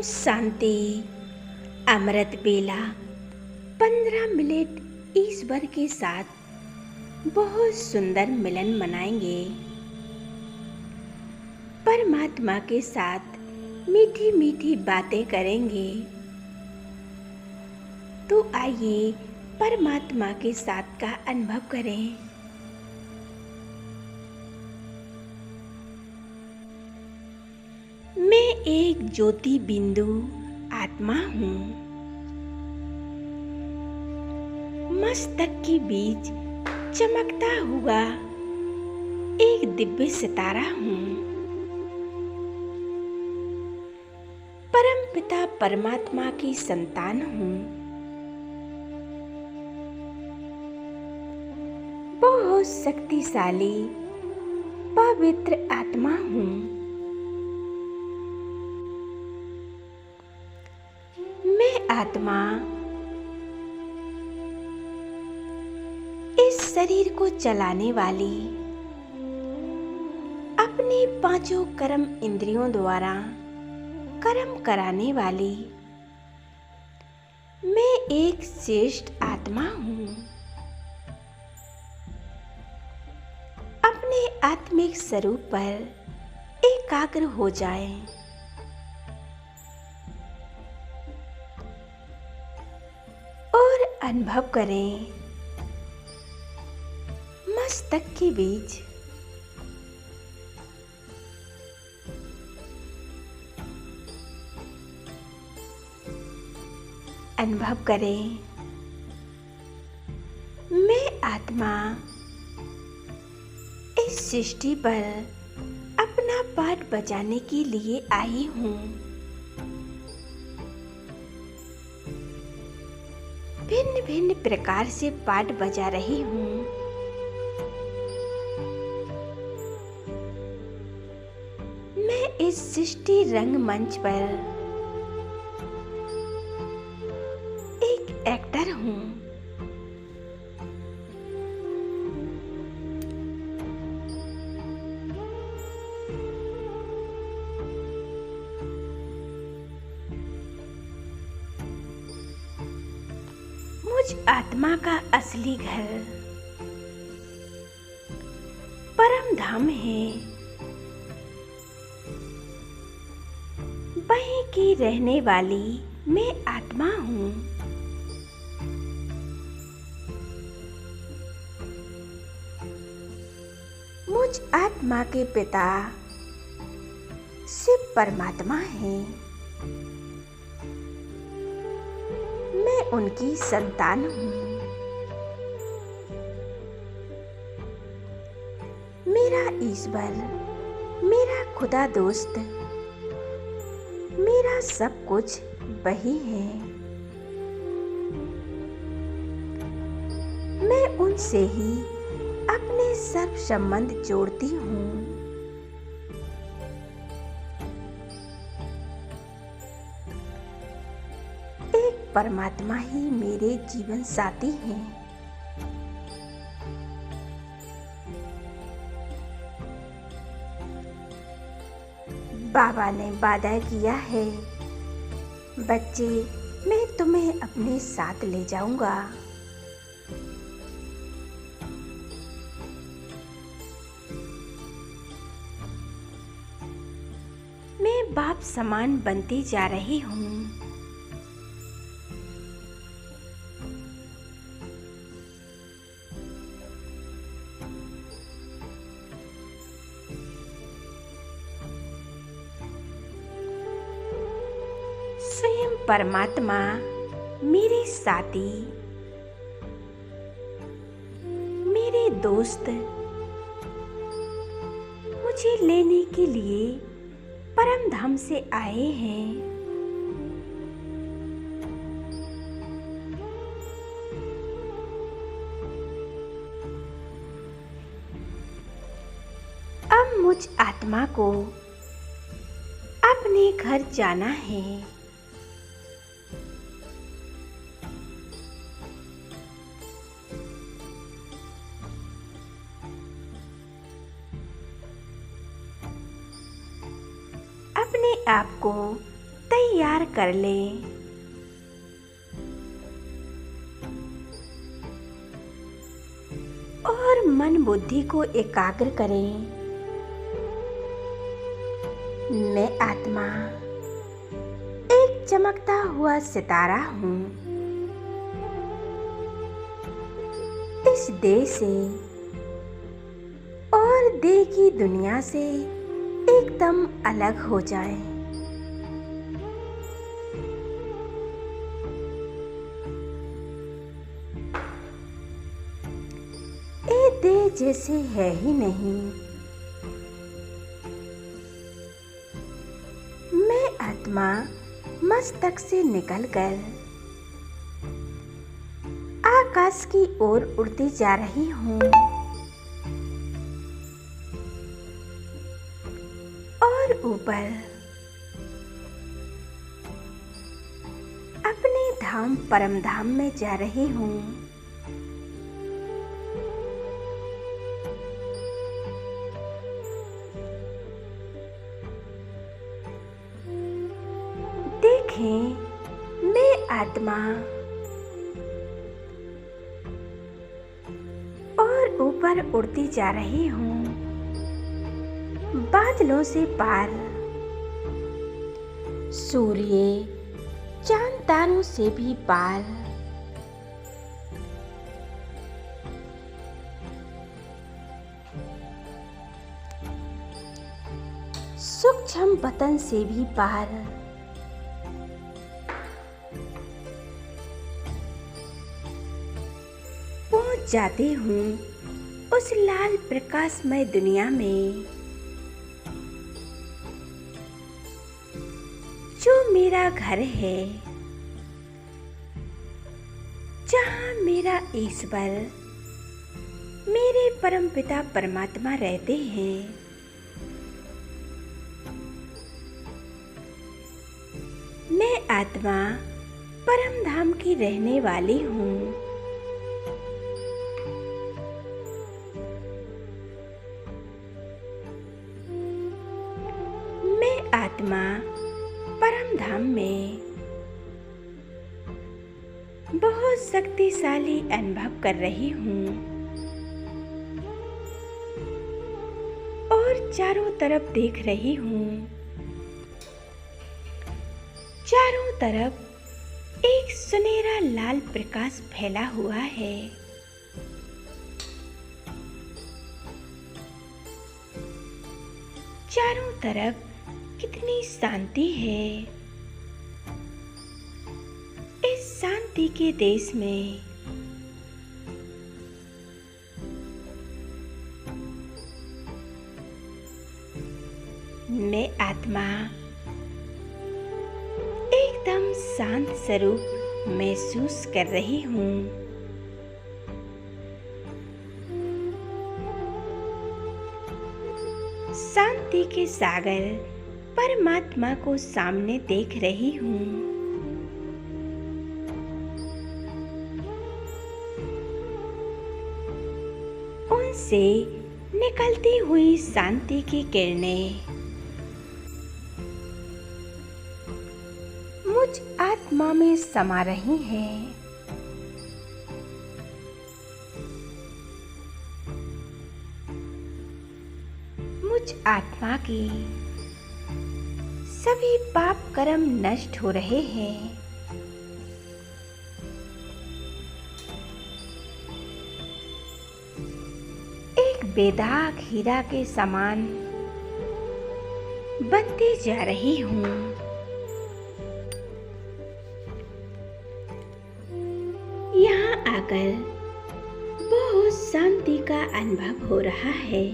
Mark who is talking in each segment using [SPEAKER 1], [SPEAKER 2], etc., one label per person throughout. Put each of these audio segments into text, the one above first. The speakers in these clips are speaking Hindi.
[SPEAKER 1] शांति। अमृत बेला 15 मिनट ईश्वर के साथ बहुत सुंदर मिलन मनाएंगे। परमात्मा के साथ मीठी मीठी बातें करेंगे। तो आइए परमात्मा के साथ का अनुभव करें। मैं एक ज्योति बिंदु आत्मा हूँ। मस्तक के बीच चमकता हुआ एक दिव्य सितारा हूँ। परमपिता परमात्मा की संतान हूँ। बहुत शक्तिशाली पवित्र आत्मा हूँ। आत्मा इस शरीर को चलाने वाली, अपने पांचों कर्म इंद्रियों द्वारा कर्म कराने वाली मैं एक श्रेष्ठ आत्मा हूँ। अपने आत्मिक स्वरूप पर एकाग्र हो जाएं। अनुभव करें मस्तक के बीच अनुभव करें मैं आत्मा इस सृष्टि पर अपना पाठ बजाने के लिए आई हूँ। भिन्न भिन्न प्रकार से पाठ बजा रही हूँ। मैं इस सृष्टि रंगमंच पर एक एक्टर हूँ। मुझ आत्मा का असली घर परम धाम है। वहीं की रहने वाली मैं आत्मा हूँ। मुझ आत्मा के पिता शिव परमात्मा हैं। मैं उनकी संतान हूँ। मेरा ईश्वर, मेरा खुदा दोस्त, मेरा सब कुछ वही है। मैं उनसे ही अपने सब संबंध जोड़ती हूँ। परमात्मा ही मेरे जीवन साथी हैं। बाबा ने वादा किया है, बच्चे मैं तुम्हें अपने साथ ले जाऊंगा। मैं बाप समान बनती जा रही हूँ। स्वयं परमात्मा मेरे साथी, मेरे दोस्त मुझे लेने के लिए परम धाम से आए हैं। अब मुझ आत्मा को अपने घर जाना है। अपने आप को तैयार कर लें। और मन बुद्धि को एकाग्र करें। मैं आत्मा एक चमकता हुआ सितारा हूँ। इस देह से और देह की दुनिया से एकदम अलग हो जाए। ये देह जैसे है ही नहीं। मैं आत्मा मस्तक से निकलकर आकाश की ओर उड़ती जा रही हूँ और ऊपर अपने धाम परम धाम में जा रही हूँ। देखें, मैं आत्मा और ऊपर उड़ती जा रही हूँ, बादलों से पार, सूर्य चांद तारों से भी पार। सूक्ष्म पतन से भी पार। पहुंच जाती हूँ उस लाल प्रकाशमय दुनिया में जो मेरा घर है, जहाँ मेरा ईश्वर, मेरे परमपिता परमात्मा रहते हैं। मैं आत्मा परम धाम की रहने वाली हूँ। मैं आत्मा परम धाम में बहुत शक्तिशाली अनुभव कर रही हूँ और चारों तरफ देख रही हूँ। चारों तरफ एक सुनहरा लाल प्रकाश फैला हुआ है। चारों तरफ कितनी शांति है। इस शांति के देश में मैं आत्मा एकदम शांत स्वरूप महसूस कर रही हूँ। शांति के सागर परमात्मा को सामने देख रही हूँ। उनसे निकलती हुई शांति की किरणें मुझ आत्मा में समा रही हैं। मुझ आत्मा की सभी पाप कर्म नष्ट हो रहे हैं। एक बेदाग हीरा के समान बनती जा रही हूँ। यहाँ आकर बहुत शांति का अनुभव हो रहा है।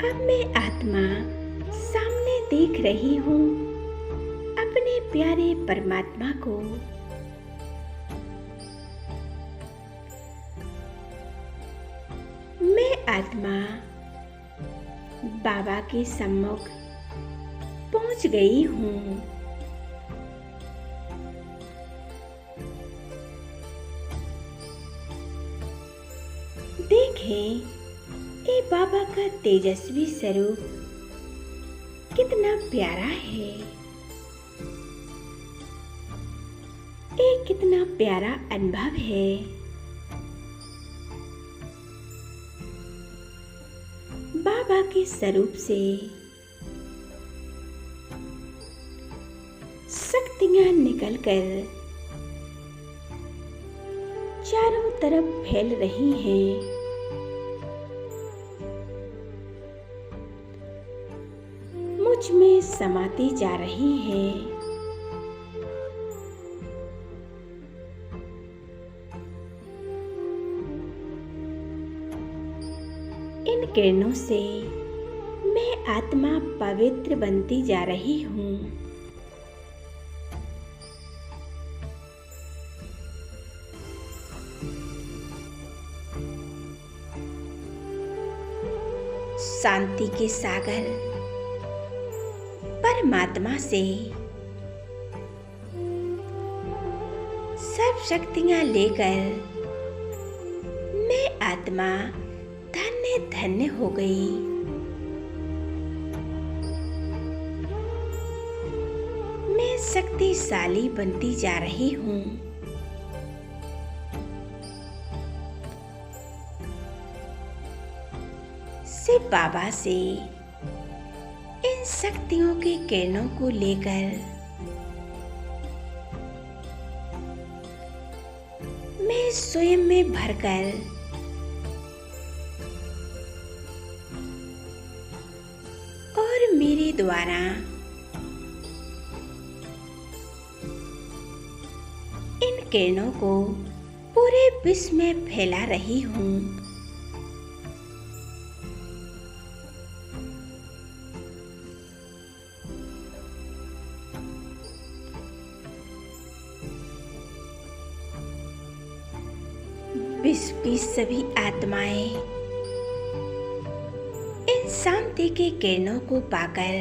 [SPEAKER 1] अब मैं आत्मा सामने देख रही हूँ अपने प्यारे परमात्मा को। मैं आत्मा बाबा के सम्मुख पहुँच गई हूँ। देखें, ये बाबा का तेजस्वी स्वरूप कितना प्यारा है। ये कितना प्यारा अनुभव है। बाबा के स्वरूप से शक्तियां निकलकर चारों तरफ फैल रही हैं। मुझ में समाती जा रही हैं। इन किरणों से मैं आत्मा पवित्र बनती जा रही हूँ। शांति के सागर परमात्मा से सब शक्तियां लेकर मैं आत्मा धन्य धन्य हो गई। मैं शक्तिशाली बनती जा रही हूँ। शिव बाबा से इन शक्तियों की किरणों को लेकर मैं स्वयं में भरकर और मेरे द्वारा इन किरणों को पूरे विश्व में फैला रही हूँ। विश्व की सभी आत्माएं इन शांति के किरणों को पाकर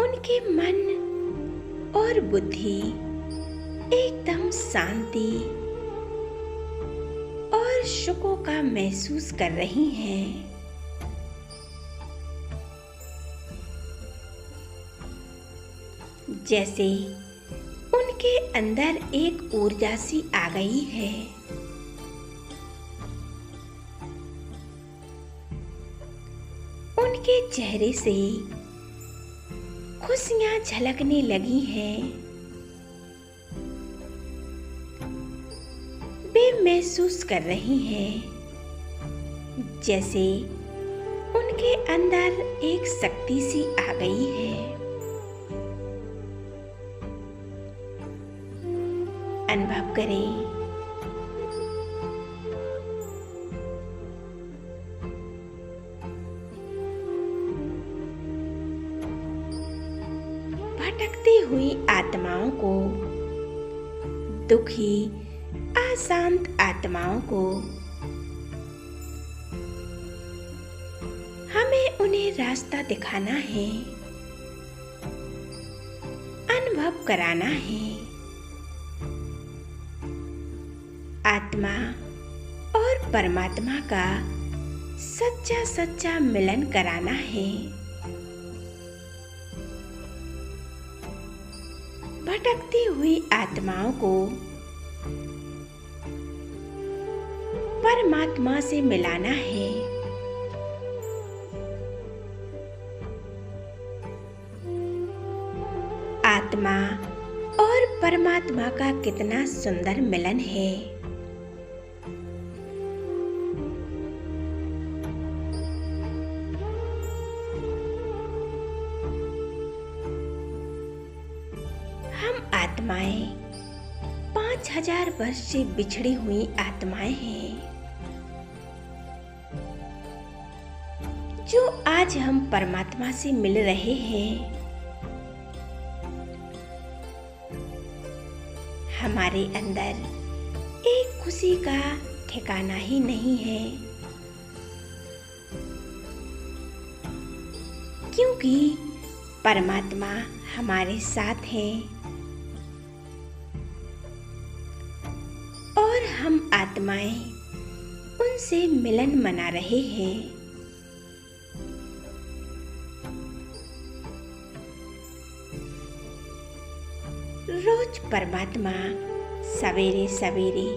[SPEAKER 1] उनके मन और बुद्धि एकदम शांति और सुखों का महसूस कर रही हैं। जैसे उनके अंदर एक ऊर्जा सी आ गई है। उनके चेहरे से खुशियां झलकने लगी हैं। वे महसूस कर रही हैं जैसे उनके अंदर एक शक्ति सी आ गई है। अनुभव करें। भटकती हुई आत्माओं को, दुखी अशांत आत्माओं को हमें उन्हें रास्ता दिखाना है, अनुभव कराना है। आत्मा और परमात्मा का सच्चा सच्चा मिलन कराना है। भटकती हुई आत्माओं को परमात्मा से मिलाना है। आत्मा और परमात्मा का कितना सुंदर मिलन है। हम आत्माएं 5000 वर्ष से बिछड़ी हुई आत्माएं हैं, जो आज हम परमात्मा से मिल रहे हैं। हमारे अंदर एक खुशी का ठिकाना ही नहीं है, क्योंकि परमात्मा हमारे साथ है और हम आत्मा आत्माएं उनसे मिलन मना रहे हैं। रोज परमात्मा सवेरे सवेरे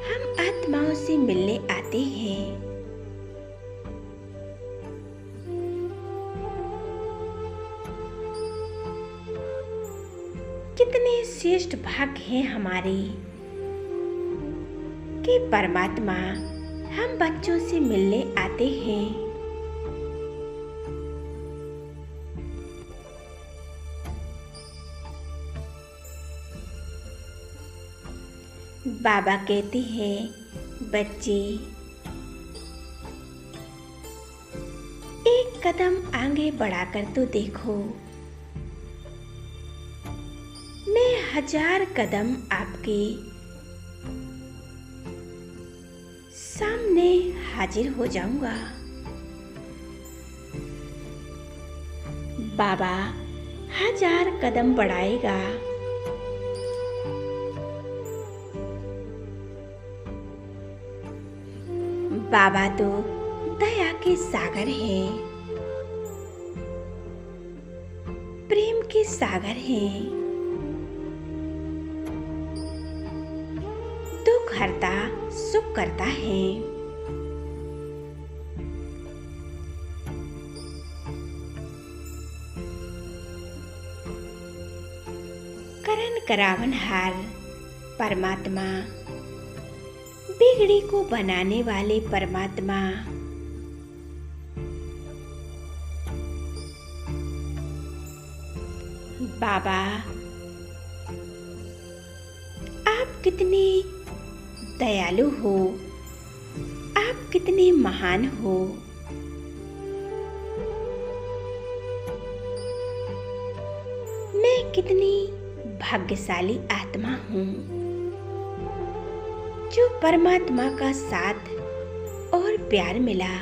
[SPEAKER 1] हम आत्माओं से मिलने आते हैं। कितने श्रेष्ठ भाग्य हैं हमारे कि परमात्मा हम बच्चों से मिलने आते हैं। बाबा कहते हैं, बच्चे एक कदम आगे बढ़ाकर तो देखो, मैं 1000 कदम आपके सामने हाजिर हो जाऊंगा। बाबा 1000 कदम बढ़ाएगा। बाबा तो दया के सागर हैं, प्रेम के सागर हैं। दुख हरता सुख करता है। करण करावनहार परमात्मा, बिगड़ी को बनाने वाले परमात्मा, बाबा आप कितने दयालु हो, आप कितने महान हो। मैं कितनी भाग्यशाली आत्मा हूँ जो परमात्मा का साथ और प्यार मिला।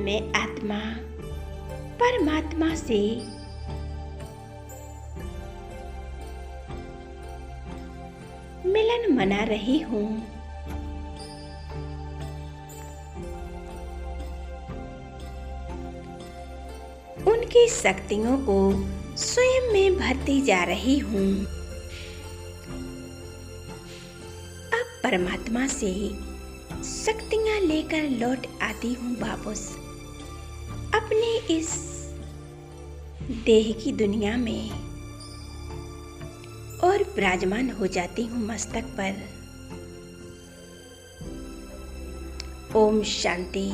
[SPEAKER 1] मैं आत्मा परमात्मा से मिलन मना रही हूँ। उनकी शक्तियों को स्वयं में भरती जा रही हूँ। अब परमात्मा से शक्तियाँ लेकर लौट आती हूँ वापस अपने इस देह की दुनिया में और विराजमान हो जाती हूँ मस्तक पर। ओम शांति।